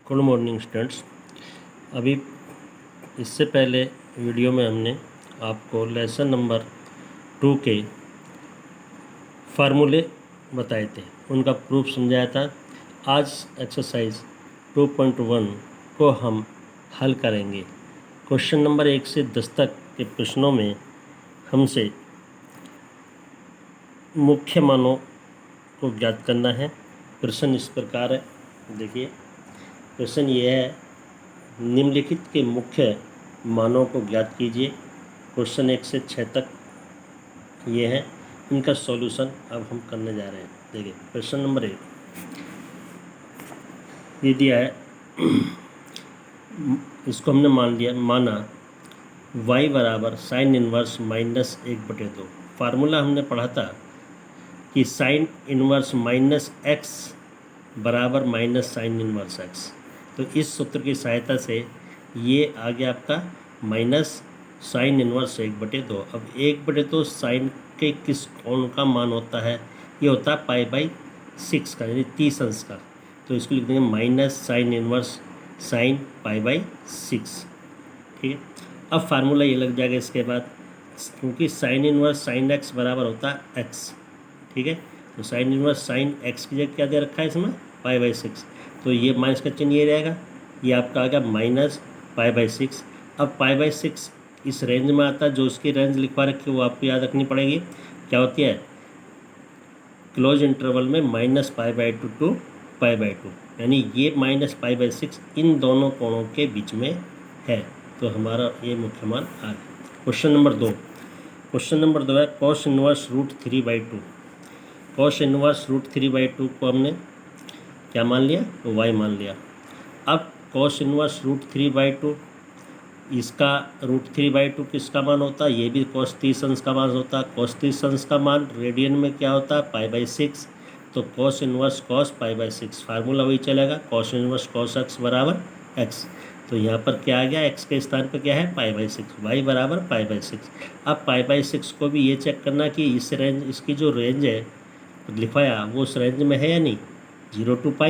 Good morning students. अभी इससे पहले वीडियो में हमने आपको लेसन नंबर 2 के फार्मूले बताए थे, उनका प्रूफ समझाया था। आज एक्सरसाइज 2.1 को हम हल करेंगे। क्वेश्चन नंबर 1 से 10 तक के प्रश्नों में हमसे मुख्य मानों को ज्ञात करना है। प्रश्न इस प्रकार है, देखिए प्रश्न ये है, निम्नलिखित के मुख्य मानों को ज्ञात कीजिए। क्वेश्चन 1 से 6 तक ये है, इनका सॉल्यूशन अब हम करने जा रहे हैं। देखिए क्वेश्चन नंबर 1 ये दिया है, इसको हमने माना y बराबर साइन इनवर्स माइनस 1/2। फार्मूला हमने पढ़ा था कि साइन इनवर्स माइनस एक्स बराबर माइनस साइन इनवर्स एक्स। तो इस सूत्र की सहायता से ये आ गया आपका माइनस साइन इनवर्स 1/2। अब 1/2 साइन के किस कोण का मान होता है? ये होता है π/6 का, यानी 30 अंश का। तो इसको लिख देंगे माइनस साइन इनवर्स साइन π/6। ठीक है, अब फार्मूला ये लग जाएगा इसके बाद, क्योंकि साइन इनवर्स साइन एक्स बराबर होता है एक्स। ठीक है, तो साइन इनवर्स साइन एक्स की जगह क्या दे रखा है इसमें? π/6। तो ये माइनस का चिन्ह ये रहेगा, ये आपका आ गया माइनस π/6। अब π/6 इस रेंज में आता है, जो उसकी रेंज लिखवा रखी है वो आपको याद रखनी पड़ेगी। क्या होती है? क्लोज इंटरवल में माइनस π/2 टू π/2, यानी ये माइनस π/6 इन दोनों कोणों के बीच में है। तो हमारा ये मुख्य मान आ गया। क्वेश्चन नंबर 2, क्वेश्चन नंबर 2 है कॉस इनवर्स √3/2। कॉस इनवर्स √3/2 को हमने क्या मान लिया? y मान लिया। अब कॉस इनवर्स √3/2, इसका √3/2 किसका मान होता है? ये भी cos 30 अंश का मान होता है। cos 30 अंश का मान रेडियन में क्या होता है? π/6। तो cos इनवर्स cos π/6, फार्मूला वही चलेगा, cos इनवर्स cos x बराबर x। तो यहाँ पर क्या आ गया? x के स्थान पर क्या है? π/6, y बराबर π/6। अब π/6 को भी ये चेक करना कि इस रेंज, इसकी जो रेंज है लिखवाया वो उस रेंज में है या नहीं। 0 to π,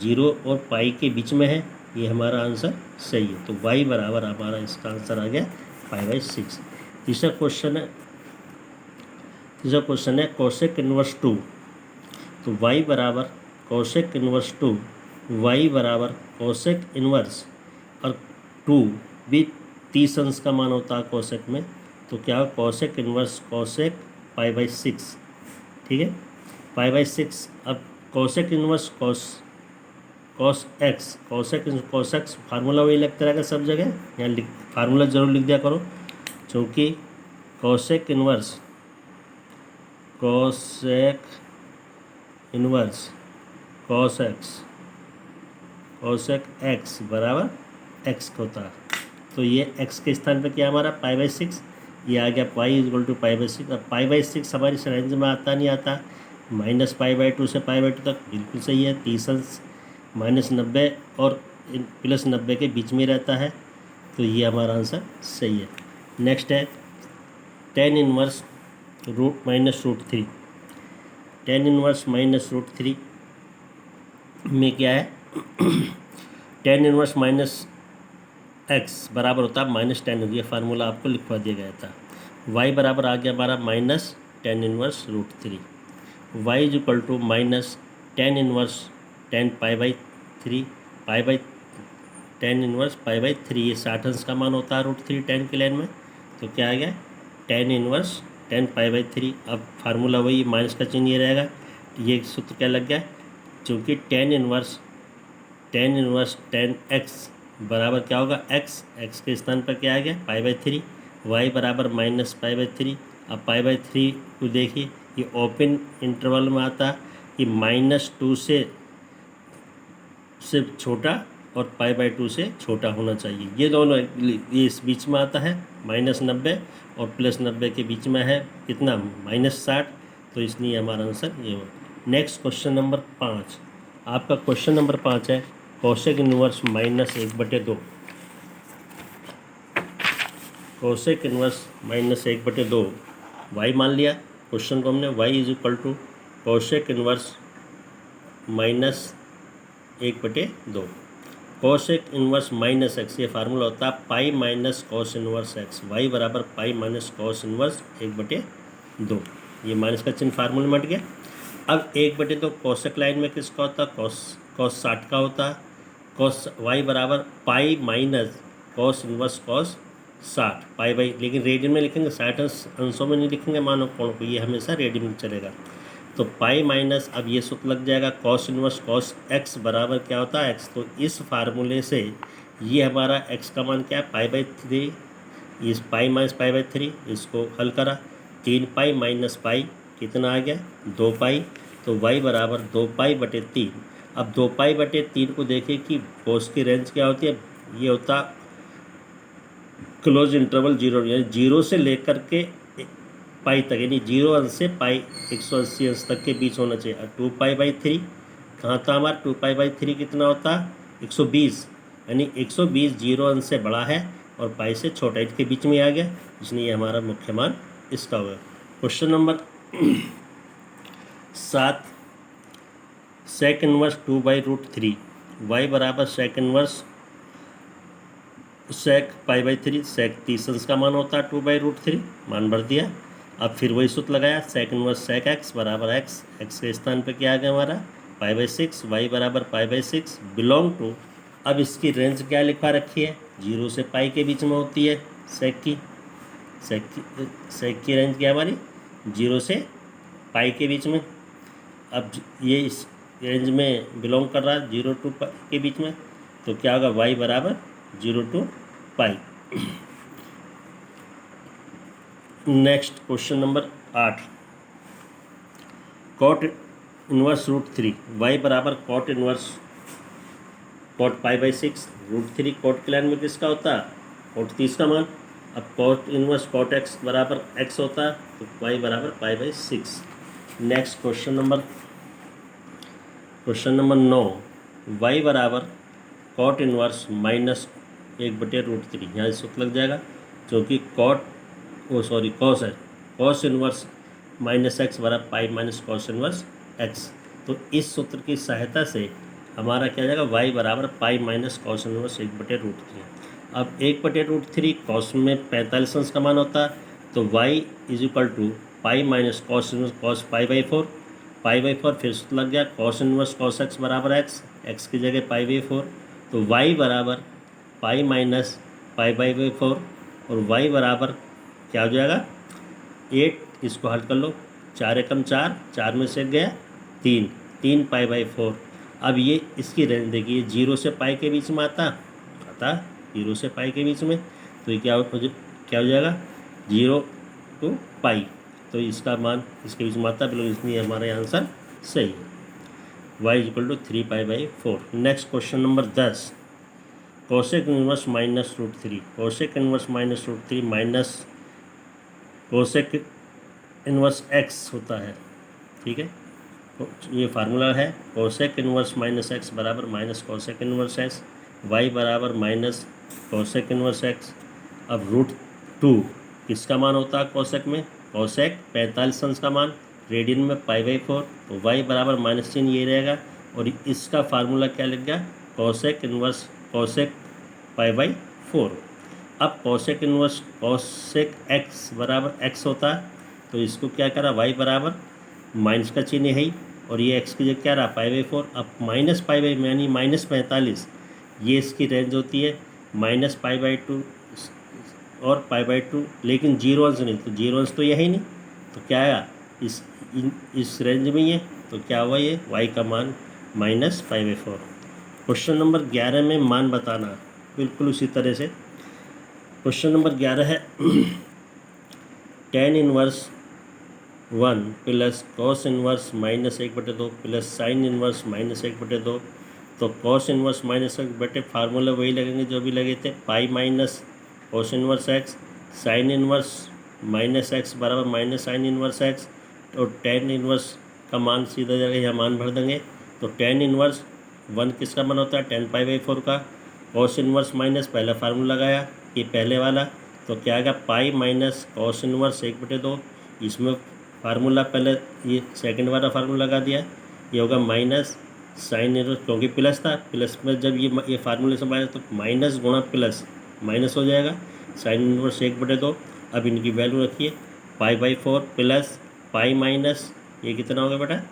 0 और पाई के बीच में है, ये हमारा आंसर सही है। तो y बराबर हमारा इसका आंसर आ गया π/6। तीसरा क्वेश्चन है कोसेक इनवर्स 2। तो y बराबर कोसेक इनवर्स 2, y बराबर कोसेक इनवर्स और 2 भी 30 अंश का मान होता है कोसेक में। तो क्या हो? Cosec inverse cosec π/6। ठीक है, π/6। अब cosec inverse cos x, cos x formula वही लगता रहेगा सब जगह, यहाँ फार्मूला जरूर लिख दिया करो, क्योंकि कोसेक इनवर्स cosec x बराबर x होता है। तो ये x के स्थान पे क्या हमारा? π/6, ये आ गया y = π/6। अब π/6 हमारी इस रेंज में आता नहीं आता? माइनस π/2 से π/2 तक बिल्कुल सही है। 30 अंश -90 और +90 के बीच में रहता है, तो ये हमारा आंसर सही है। नेक्स्ट है tan इनवर्स -√3। tan इनवर्स -√3 में क्या है? tan इनवर्स -x बराबर होता है -tan। ये फार्मूला आपको लिखवा दिया गया था। y बराबर आ गया हमारा -tan inverse √3। y = -tan inverse tan π/3, tan inverse π/3। ये 60 अंश का मान होता है √3 tan के लाइन में। तो क्या आ गया? tan inverse tan π/3। अब फार्मूला वही, माइनस का चिन्ह ये रहेगा। ये सूत्र क्या लग गया? क्योंकि tan इनवर्स tan x बराबर क्या होगा? x के स्थान पर क्या आ गया? π/3, y बराबर -π/3। अब π/3 को देखिए, ये ओपन इंटरवल में आता है, कि -2 से छोटा और π/2 से छोटा होना चाहिए। ये दोनों ये इस बीच में आता है, -90 और +90 के बीच में है कितना? -60। तो इसलिए हमारा आंसर ये हो। नेक्स्ट क्वेश्चन नंबर 5, आपका क्वेश्चन नंबर 5 है cosec inverse -1/2। Cosec inverse -1/2 y मान लिया क्वेश्चन को हमने। y = cosec inverse -1/2। Cosec inverse minus x, ये फार्मूला होता है pi minus cos inverse x, Y बराबर पाई माइनस कॉस इनवर्स 1/2। ये माइनस का चिन्ह फार्मूले में हट गया। अब 1/2 कोसेक लाइन में किसका होता है, कॉस 60 का होता है। कॉस वाई बराबर pi minus cos inverse cos 60 pi by, लेकिन रेडियन में लिखेंगे, 60 अंशों में नहीं लिखेंगे मानव कोण को, ये हमेशा रेडियन में चलेगा। तो पाई माइनस, अब ये सूत्र लग जाएगा कॉस इनवर्स कॉस एक्स बराबर क्या होता है एक्स। तो इस फार्मूले से ये हमारा एक्स का मान क्या है पाई/3, इस पाई माइनस पाई/3, इसको हल करा 3 पाई माइनस पाई कितना आ गया 2 पाई। तो वाई बराबर 2 पाई/3। अब 2 पाई/3 को देखें कि कोस की रेंज क्या होती है, ये होता क्लोज इंटरवल 0, यानी 0 से लेकर के पाई तक, यानी 0 अंश से पाई 180 अंश तक के बीच होना चाहिए। 2 पाई/3 कहाँ था हमारा, 2 पाई/3 कितना होता 120, यानी 120 0 अंश से बड़ा है और पाई से छोटा, इसके बीच में आ गया, इसलिए ये हमारा मुख्य मान इसका होगा। Question number 7, sec inverse 2/√3, y बराबर सेक इनवर्स सेक पाई/3, सेक 30 अंश का मान होता है 2/√3, मान भर दिया। अब फिर वही सूत्र लगाया, सेक इनवर्स सेक एक्स बराबर एक्स, एक्स के स्थान पे क्या आ गया हमारा पाई/6, वाई बराबर पाई/6 बिलोंग टू। अब इसकी रेंज क्या लिखवा रखी है, 0 से पाई के बीच में होती है सेक की रेंज क्या हमारी 0 से पाई के बीच में। अब ये इस रेंज में बिलोंग कर रहा है 0 to पाई के बीच में, तो क्या होगा वाई बराबर 0 to pi. Next question number 8, cot inverse √3, y बराबर कॉट इनवर्स कॉट पाई/6, √3 कॉट की लाइन में किसका होता है कॉट 30 का मान। अब कॉट इनवर्स कॉट एक्स बराबर एक्स होता है, तो वाई बराबर पाई/6। नेक्स्ट क्वेश्चन नंबर 9, वाई बराबर कॉट इनवर्स माइनस 1/√3, यहाँ सूत्र लग जाएगा, क्योंकि कॉस है, कॉस इनवर्स माइनस एक्स बराबर pi minus cos inverse x. तो इस सूत्र की सहायता से हमारा क्या जाएगा वाई बराबर पाई माइनस कॉस इनवर्स 1/√3। अब 1/√3 कॉस में 45 अंश का मान होता है, तो Y is equal to pi minus cos inverse cos पाई/4 फिर सूत्र लग गया कॉस इनवर्स कॉस एक्स बराबर एक्स, एक्स की जगह पाई/4, तो वाई बराबर पाई माइनस पाई/4 और वाई बराबर क्या हो जाएगा 8, इसको हल कर लो, 4 एकम 4, 4 में से गया 3 पाई/4। अब ये इसकी रेंज देखिए 0 से पाई के बीच में आता 0 से पाई के बीच में, तो ये क्या हो जाएगा 0 to पाई, तो इसका मान इसके बीच में आता बिल्कुल, इसलिए हमारा आंसर सही है, y इज इक्वल टू 3 पाई/4। Next question number 10, cosec inverse minus √3, cosec inverse minus √3 minus cosec inverse X होता है, ठीक है। तो ये फार्मूला है कोसेक इनवर्स माइनस एक्स बराबर minus cosec inverse x, Y बराबर माइनस कोसेक इनवर्स एक्स। अब √2 किसका मान होता है कोसेक में, कोसेक 45 अंश का मान, रेडियन में पाई/4, तो वाई बराबर माइनस चिन्ह ये रहेगा, और इसका फार्मूला क्या लग गया कोसेक इनवर्स कोसेक पाई/4। अब कोसेक इनवर्स कोसेक एक्स बराबर एक्स होता है, तो इसको क्या करा वाई बराबर माइनस का चिन्ह है ही, और ये एक्स की जगह क्या रहा पाई/4। अब माइनस पाई यानी -45, ये इसकी रेंज होती है -पाई/2 और पाई/2, लेकिन 0 अंश नहीं, तो 0 अंश तो यही नहीं, तो क्या आया इस रेंज में ये, तो क्या हुआ ये वाई का मान -पाई/4। क्वेश्चन नंबर 11 में मान बताना, बिल्कुल उसी तरह से क्वेश्चन नंबर 11 है tan inverse 1 plus cos inverse -1/2 plus sine inverse -1/2। तो कॉस इनवर्स -1/2 फार्मूला वही लगेंगे जो भी लगे थे, पाई minus cos inverse x, sine inverse -x बराबर माइनस साइन इनवर्स एक्स, और tan इनवर्स का मान सीधा जगह यहाँ मान भर देंगे, तो tan इनवर्स 1 किसका मान होता है tan पाई/4 का, कॉस इनवर्स माइनस पहला फार्मूला लगाया ये पहले वाला, तो क्या आएगा पाई माइनस कॉस इनवर्स 1/2, इसमें फार्मूला पहले ये सेकंड वाला फार्मूला लगा दिया, ये होगा माइनस साइन इनवर्स, क्योंकि प्लस था, प्लस में जब ये फार्मूले से माइनस, तो माइनस गुणा प्लस माइनस हो जाएगा, साइन इनवर्स 1/2। अब इनकी वैल्यू रखिए, पाई/4 प्लस पाई माइनस ये कितना होगा बेटा,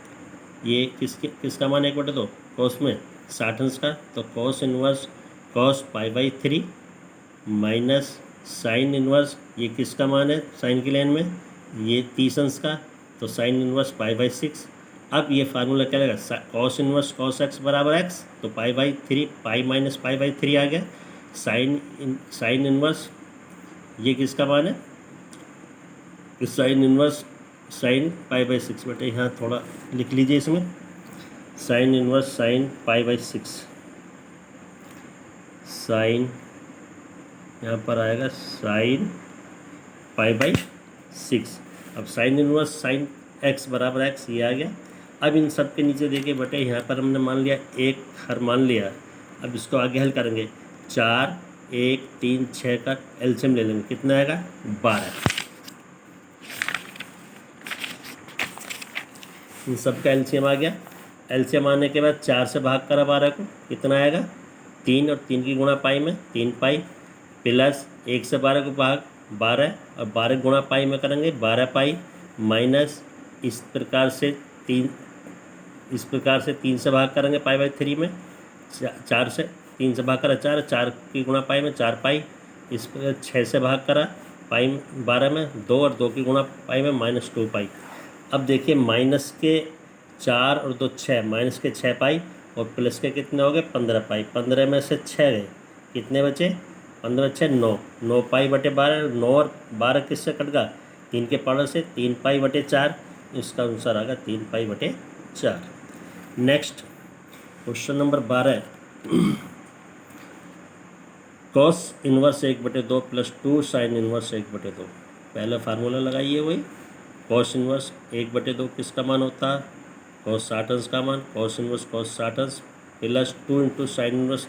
ये किसका मान 1/2, कॉस में 60 अंश का, तो कॉस इनवर्स कॉस पाई/3 माइनस साइन इनवर्स ये किसका मान है साइन की लाइन में, ये 30 अंश का, तो साइन इनवर्स पाई/6। अब ये फार्मूला क्या लगेगा, कॉस इनवर्स कॉस एक्स बराबर एक्स, तो पाई/3 पाई माइनस पाई/3 आ गया। साइन इनवर्स ये किसका मान है, साइन इनवर्स साइन पाई/6 बेटे, यहाँ थोड़ा लिख लीजिए इसमें, साइन इनवर्स साइन पाई/6, साइन यहाँ पर आएगा साइन पाई/6। अब साइन इनवर्स साइन एक्स बराबर एक्स ये आ गया। अब इन सब के नीचे देखिए बेटे, यहाँ पर हमने मान लिया एक हर मान लिया। अब इसको आगे हल करेंगे, 4 1 3 6 का एलसीएम ले लेंगे, कितना आएगा 12। इन सब का एलसीएम आ गया। एलसीएम आने के बाद 4 से भाग करा 12 को, कितना आएगा 3, और 3 की गुणा पाई में 3 पाई, प्लस 1 से 12 को भाग 12, और 12 गुणा पाई में करेंगे 12 पाई, माइनस इस प्रकार से 3 से भाग करेंगे पाई/3 में, 4 से 3 से भाग करा 4, 4 की गुणा पाई में 4 पाई, इस पर 6 से भाग करा पाई 12 में 2, और 2 की गुणा पाई में -2 पाई। अब देखिए माइनस के 4 और 2 6, माइनस के 6 पाई, और प्लस के कितने हो गए 15 पाई, 15 में से 6 गए, कितने बचे 15 6 9, 9 पाई बटे 12, 9 और 12 किससे कट गया 3 के पावर से, 3 पाई बटे 4, इसका आंसर आ गया 3 पाई बटे 4। Next question number 12, cos inverse 1/2 plus 2 sine inverse 1/2। पहले फार्मूला लगाइए, वही कॉस इनवर्स 1/2 किसका मान होता है, कॉस 60 अंश का मान, कॉस इनवर्स कॉस 60 अंश, प्लस 2 इंटू साइन इनवर्स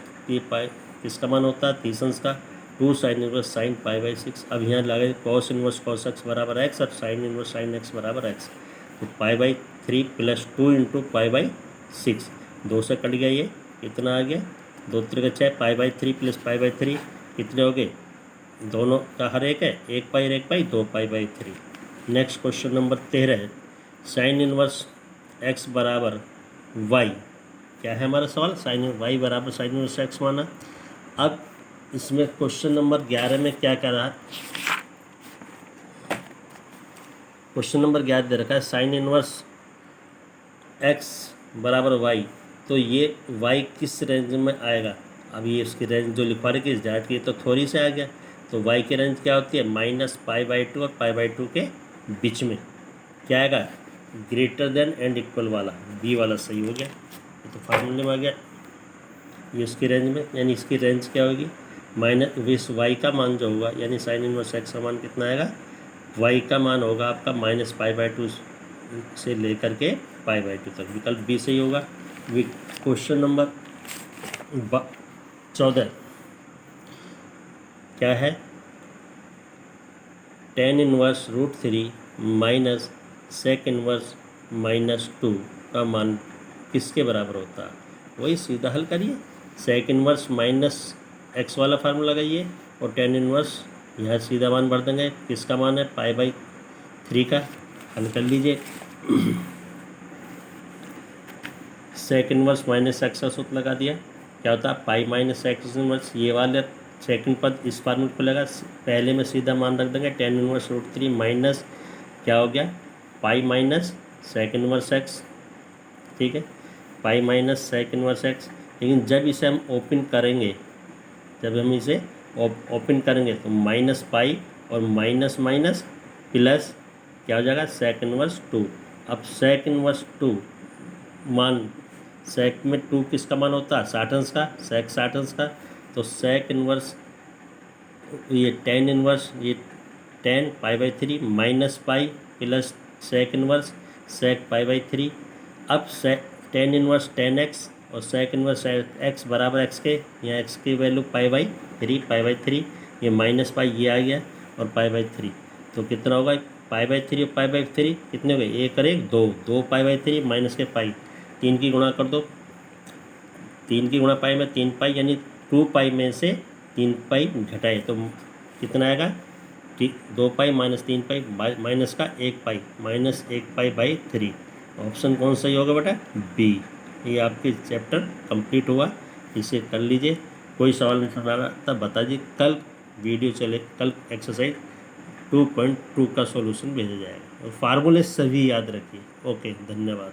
पाई किसका मान होता है 30 अंश का, 2 साइन इनवर्स साइन पाई/6। अब यहाँ लगे कॉस इनवर्स कॉस एक्स बराबर एक्स, और साइन इनवर्स साइन एक्स बराबर एक्स, तो पाई/3 प्लस 2 इंटू पाई/6, 2 से कट गया, ये कितना आ गया 2 3 6, पाई/3 प्लस पाई/3 कितने हो गए, दोनों का हर एक है, 1 पाई और 1 पाई, 2 पाई/3। नेक्स्ट क्वेश्चन नंबर 13 है, साइन इनवर्स एक्स बराबर वाई, क्या है हमारा सवाल, साइन वाई बराबर साइन इनवर्स एक्स माना। अब इसमें क्वेश्चन नंबर 11 में क्या कह रहा है, क्वेश्चन नंबर 11 दे रखा है साइन इनवर्स एक्स बराबर वाई, तो ये वाई किस रेंज में आएगा। अब ये इसकी रेंज जो लिखवा रही थी डायरेक्ट, ये तो थोड़ी से आ गया, तो वाई की रेंज क्या होती है -पाई/2 और पाई/2 के बीच में, क्या आएगा ग्रेटर देन एंड इक्वल वाला, बी वाला सही हो गया, ये तो फार्मूले में आ गया। ये इसकी रेंज में, यानी इसकी रेंज क्या होगी माइनस वाई का मान जो होगा, यानी साइन इनवर्स एक्स का मान कितना आएगा, वाई का मान होगा आपका -पाई/2 से लेकर के पाई/2 तक, विकल्प बी सही होगा। क्वेश्चन नंबर 14 क्या है, tan inverse √3 minus sec inverse -2 का मान किसके बराबर होता है, वही सीधा हल करिए, सेक इनवर्स माइनस एक्स वाला फार्मूला लगाइए, और tan इनवर्स यहाँ सीधा मान भर देंगे, किसका मान है पाई/3 का, हल कर लीजिए। सेक इनवर्स माइनस एक्स का सूत्र लगा दिया, क्या होता है पाई माइनस एक्स इनवर्स, ये वाले सेकंड पद इस फार्मूले पर लगा, पहले में सीधा मान रख देंगे, tan इनवर्स √3 माइनस क्या हो गया pi minus sec inverse x, ठीक है, pi minus sec inverse x. लेकिन जब इसे हम ओपन करेंगे, जब हम इसे ओपन करेंगे तो माइनस पाई और माइनस माइनस प्लस क्या हो जाएगा सेक इनवर्स 2। अब सेक इनवर्स 2 मान, सेक में 2 किसका मान होता है 60 अंश का, सेक 60 अंश का, तो सेक इनवर्स ये tan इनवर्स ये tan पाई/3 minus pi plus sec inverse sec पाई/3। अब tan इनवर्स tan x और सेक इनवर्स x बराबर x के, यहाँ x की वैल्यू पाई/3, ये माइनस पाई ये आ गया, और पाई/3, तो कितना होगा पाई/3 और पाई/3 कितने हो गए, 1 और 1 2, 2 पाई/3 माइनस के पाई, 3 की गुणा कर दो 3 की गुणा पाई में 3 पाई, यानी 2 पाई में से 3 पाई घटाए तो कितना आएगा? 2 पाई माइनस 3 पाई माइनस का 1 पाई, माइनस 1 पाई बाई 3। ऑप्शन कौन सही होगा बेटा? बी। ये आपके चैप्टर कंप्लीट हुआ, इसे कर लीजिए। कोई सवाल नहीं समझ आ रहा तब बता दीजिए, कल वीडियो चले, कल एक्सरसाइज 2.2 का सॉल्यूशन भेजा जाएगा और फार्मूले सभी याद रखिए। ओके, धन्यवाद।